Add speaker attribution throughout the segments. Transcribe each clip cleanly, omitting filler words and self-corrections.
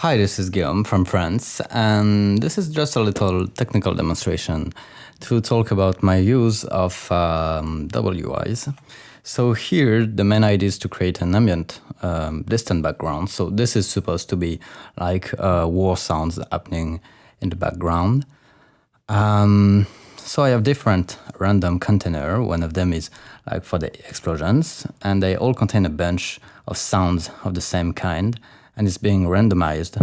Speaker 1: Hi, this is Guillaume from France, and this is just a little technical demonstration to talk about my use of WWise. So here, the main idea is to create an ambient distant background. So this is supposed to be like war sounds happening in the background. So I have different random container. One of them is like for the explosions, and they all contain a bunch of sounds of the same kind, and it's being randomized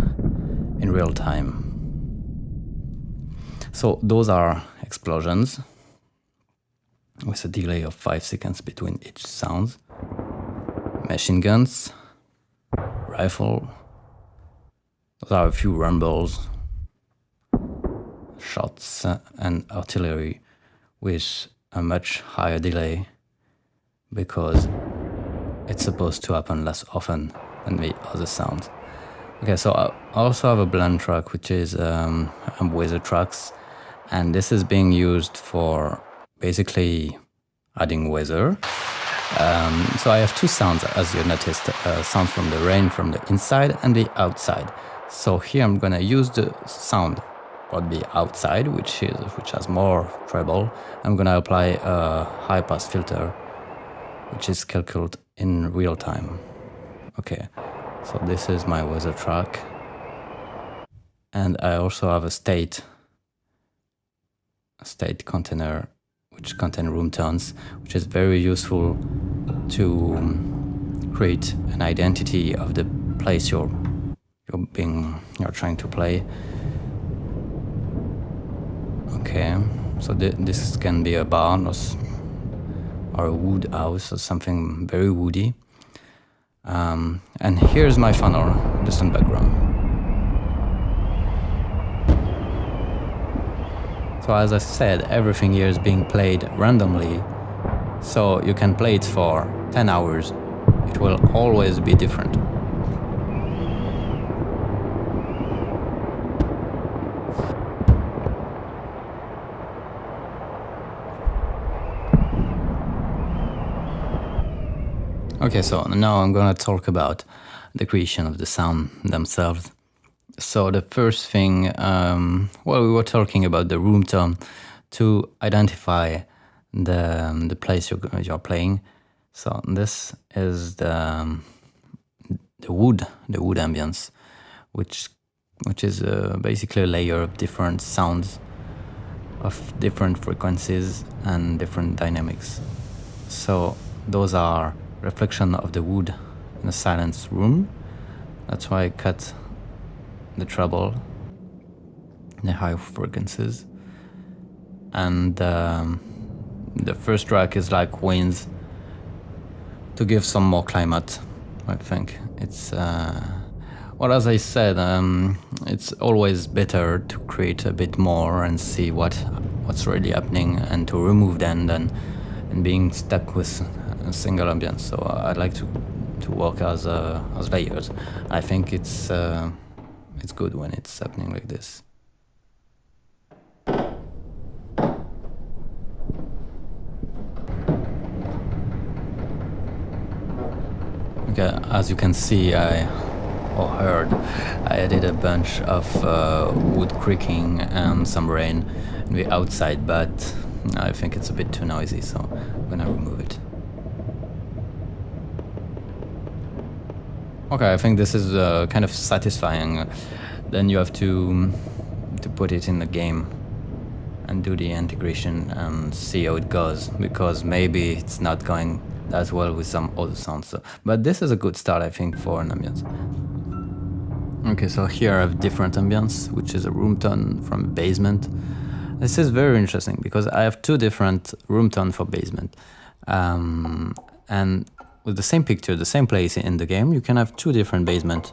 Speaker 1: in real time. So those are explosions with a delay of 5 seconds between each sound. Machine guns, rifle, those are a few rumbles, shots, and artillery with a much higher delay because it's supposed to happen less often than the other sounds. Okay, so I also have a blend track, which is weather tracks, and this is being used for basically adding weather. So I have two sounds, as you noticed, sound from the rain from the inside and the outside. So here I'm gonna use the sound on the outside, which has more treble. I'm gonna apply a high pass filter, which is calculated in real time. Okay, so this is my weather track, and I also have a state container which contain room tones, which is very useful to create an identity of the place you're trying to play. Okay, so this can be a barn or a wood house or something very woody. And here's my funnel, distant background. So as I said, everything here is being played randomly, so you can play it for 10 hours. It will always be different. Okay, so now I'm gonna talk about the creation of the sound themselves. So the first thing, we were talking about the room tone to identify the place you're playing. So this is the wood ambience, which is basically a layer of different sounds of different frequencies and different dynamics. So those are reflection of the wood in a silent room. That's why I cut the treble, the high frequencies. And the first track is like winds to give some more climate, I think. It's, as I said, it's always better to create a bit more and see what's really happening and to remove them than being stuck with a single ambience. So I'd like to work as layers. I think it's good when it's happening like this. Okay, as you can see, I added a bunch of wood creaking and some rain in the outside, but I think it's a bit too noisy, so I'm gonna remove it. Okay, I think this is kind of satisfying. Then you have to put it in the game and do the integration and see how it goes, because maybe it's not going as well with some other sounds. But this is a good start, I think, for an ambience. Okay, so here I have different ambience, which is a room tone from a basement. This is very interesting because I have two different room tone for basement. And with the same picture, the same place in the game, you can have two different basement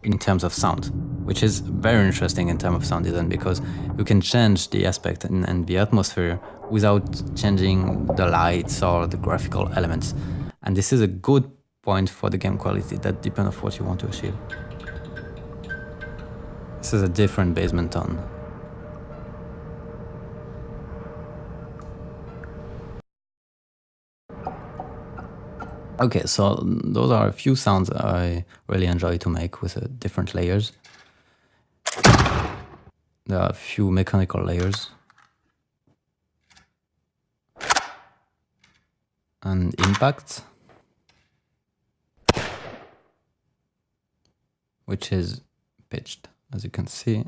Speaker 1: in terms of sound, which is very interesting in terms of sound design because you can change the aspect and the atmosphere without changing the lights or the graphical elements. And this is a good point for the game quality. That depends on what you want to achieve. This is a different basement tone. Okay, so those are a few sounds I really enjoy to make with different layers. There are a few mechanical layers and impact, which is pitched, as you can see.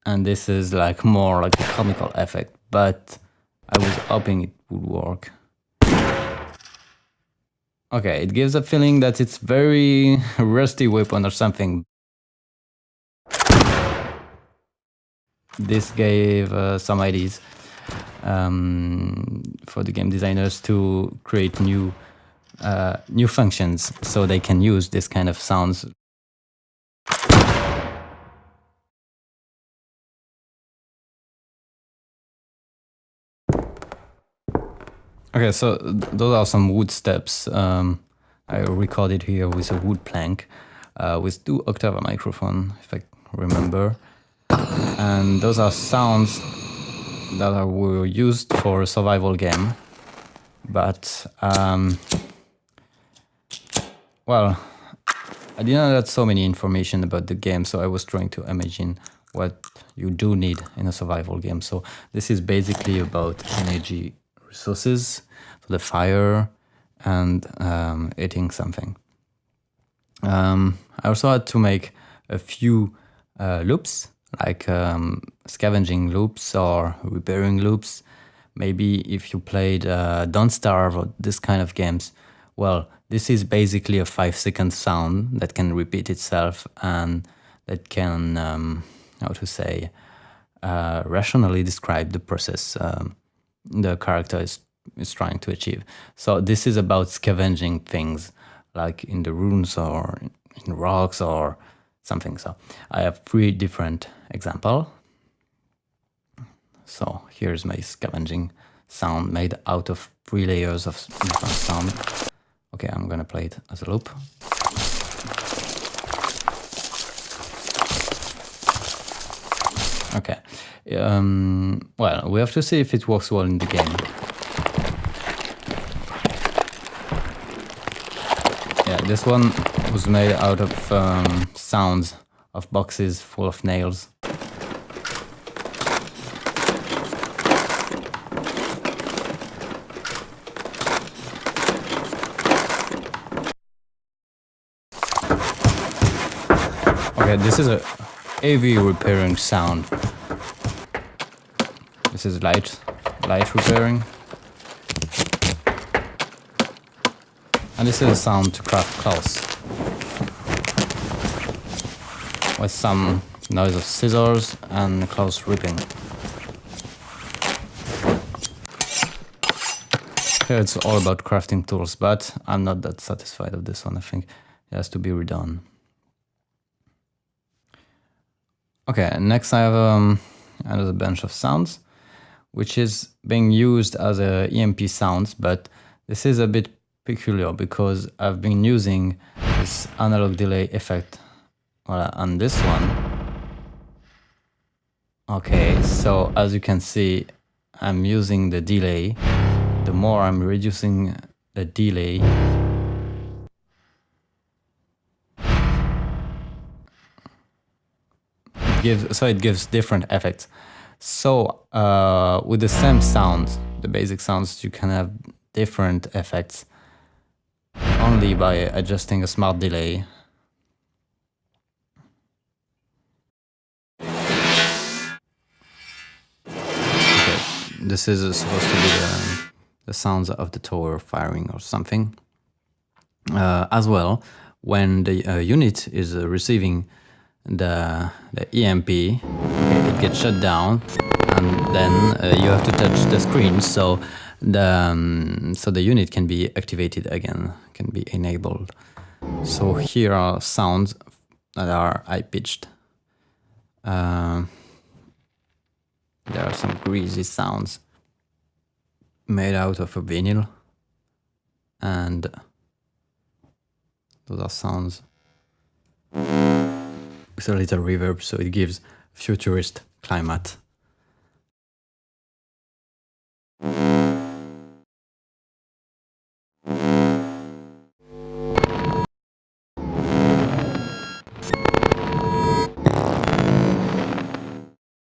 Speaker 1: And this is like more like a comical effect, but I was hoping it would work. Okay, it gives a feeling that it's very rusty weapon or something. This gave some ideas for the game designers to create new functions so they can use this kind of sounds. Okay, so those are some wood steps. I recorded here with a wood plank with 2 octave microphone, if I remember. And those are sounds that were used for a survival game. But, well, I didn't have so many information about the game, so I was trying to imagine what you do need in a survival game. So this is basically about energy resources, so the fire and eating something. I also had to make a few loops, like scavenging loops or repairing loops. Maybe if you played Don't Starve or this kind of games, well, this is basically a 5-second sound that can repeat itself and that can, how to say, rationally describe the process the character is trying to achieve. So this is about scavenging things, like in the ruins or in rocks or something. So I have 3 different examples. So here's my scavenging sound made out of 3 layers of different sound. Okay, I'm gonna play it as a loop. Okay, well, we have to see if it works well in the game. Yeah, this one was made out of sounds of boxes full of nails. Okay, this is a heavy repairing sound. This is light repairing. And this is a sound to craft clothes. With some noise of scissors and clothes ripping. Here it's all about crafting tools, but I'm not that satisfied with this one. I think it has to be redone. Okay, next I have another bunch of sounds, which is being used as a EMP sounds, but this is a bit peculiar because I've been using this analog delay effect on this one. Okay, so as you can see, I'm using the delay. The more I'm reducing the delay, it gives different effects. So with the same sounds, the basic sounds, you can have different effects only by adjusting a smart delay. Okay, this is supposed to be the sounds of the tower firing or something. As well, when the unit is receiving the EMP, it gets shut down, and then you have to touch the screen so the unit can be activated again, can be enabled. So here are sounds that are high-pitched. There are some greasy sounds made out of a vinyl, and those are sounds with a little reverb, so it gives futurist climate.